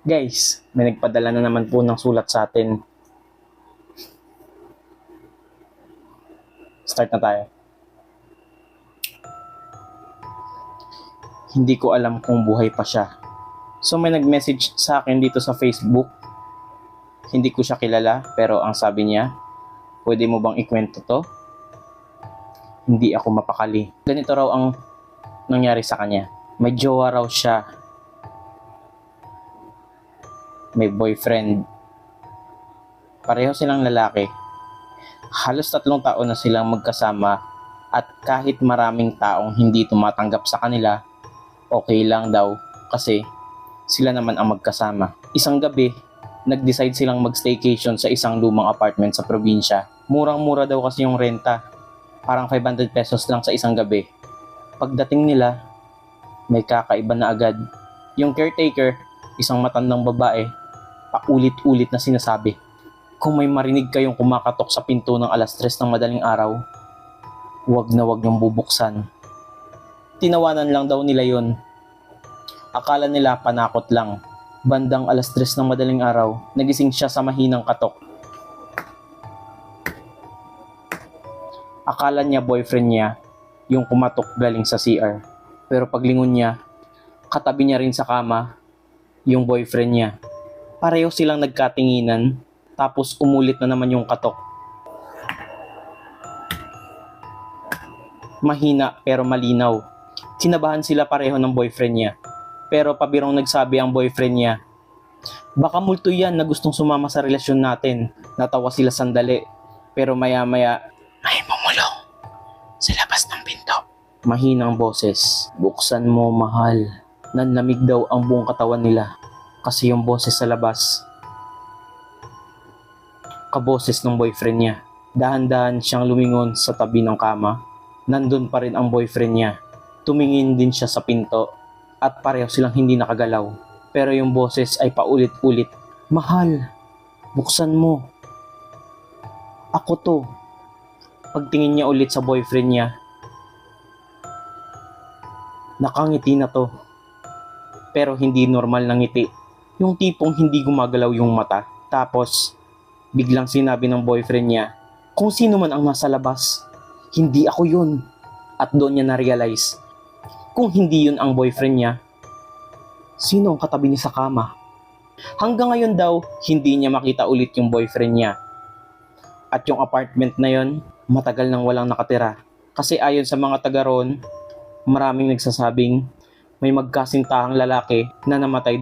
Guys, may nagpadala na naman po ng sulat sa atin. Start na tayo. Hindi ko alam kung buhay pa siya. So may nag-message sa akin dito sa Facebook. Hindi ko siya kilala, pero ang sabi niya, pwede mo bang ikwento to? Hindi ako mapakali. Ganito raw ang nangyari sa kanya. May jowa raw siya. May boyfriend. Pareho silang lalaki. Halos 3 taon na silang magkasama at kahit maraming taong hindi tumatanggap sa kanila, okay lang daw kasi sila naman ang magkasama. Isang gabi, nag-decide silang mag-staycation sa isang lumang apartment sa probinsya. Murang-mura daw kasi yung renta. Parang 500 pesos lang sa isang gabi. Pagdating nila, may kakaiba na agad. Yung caretaker, isang matandang babae, paulit-ulit na sinasabi, kung may marinig kayong kumakatok sa pinto ng 3:00 ng madaling araw, huwag na huwag niyong bubuksan. Tinawanan lang daw nila yon. Akala nila panakot lang. Bandang 3:00 ng madaling araw, nagising siya sa mahinang katok. Akala niya boyfriend niya yung kumatok galing sa CR. Pero paglingon niya, katabi niya rin sa kama yung boyfriend niya. Pareho silang nagkatinginan, tapos umulit na naman yung katok. Mahina pero malinaw. Kinabahan sila pareho ng boyfriend niya. Pero pabirong nagsabi ang boyfriend niya, baka multo yan na gustong sumama sa relasyon natin. Natawa sila sandali. Pero maya-maya, may bumulong sa labas ng pinto. Mahinang boses, buksan mo mahal. Nanlamig daw ang buong katawan nila. Kasi yung boses sa labas, kaboses ng boyfriend niya. Dahan-dahan siyang lumingon sa tabi ng kama. Nandun pa rin ang boyfriend niya. Tumingin din siya sa pinto at pareho silang hindi nakagalaw. Pero yung boses ay paulit-ulit, mahal, buksan mo. Ako to. Pagtingin niya ulit sa boyfriend niya, nakangiti na to. Pero hindi normal na ngiti. Yung tipong hindi gumagalaw yung mata. Tapos, biglang sinabi ng boyfriend niya, kung sino man ang nasa labas, hindi ako yun. At doon niya na-realize, kung hindi yun ang boyfriend niya, sino ang katabi niya sa kama? Hanggang ngayon daw, hindi niya makita ulit yung boyfriend niya. At yung apartment na yun, matagal nang walang nakatira. Kasi ayon sa mga taga roon, maraming nagsasabing may magkasintahang lalaki na namatay